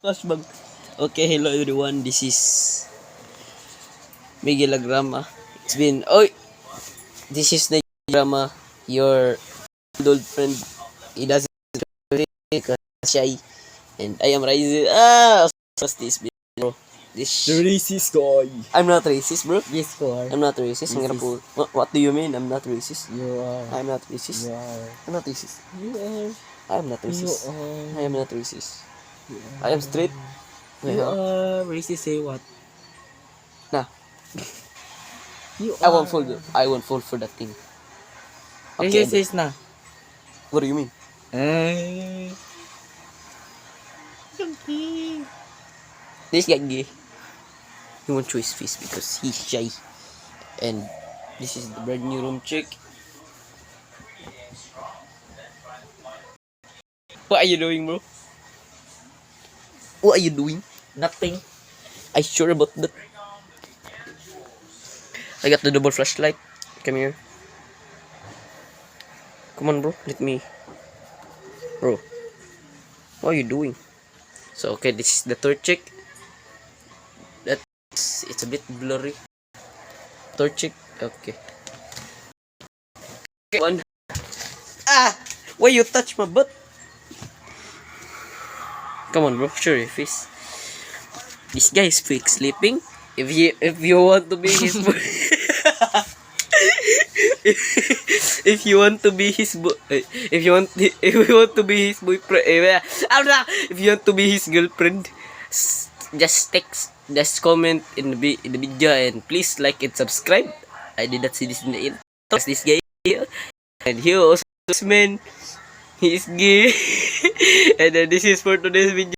Flashback. Okay, hello everyone. This is Miguel Agrama. It's been this is the drama. Your old friend. He doesn't because shy, and I am Ryzen. What's this, bro? This. The racist guy. I'm not racist, bro. Yes, you are. I'm not racist. I'm gonna pull. What do you mean? I'm not racist. You are. I'm not racist. You are. I'm not racist. You are. I'm not You racist. are. I am not racist. I am straight. You are racist. Say what? Nah, You I are. won't fall. I won't fall for that thing. Okay, Racist is na. what do you mean? Eh. This guy gay. He won't show his face because he's shy. And this is the brand new room check. What are you doing, bro? What are you doing? Nothing. I sure about that. I got the double flashlight. Come here. Come on, bro. Let me. Bro. What are you doing? So, okay, this is the third check. It's a bit blurry. Third check. Okay. One. Why you touch my butt? Come on, bro. Show your face. This guy is fake sleeping. If you want to be his boy, if you want to be his boy, if you want to be his boyfriend, if you want to be his girlfriend, just comment in the video and please like and subscribe. I did not see this in the intro. This guy here, and he also this man, he is gay, and then this is for today's video.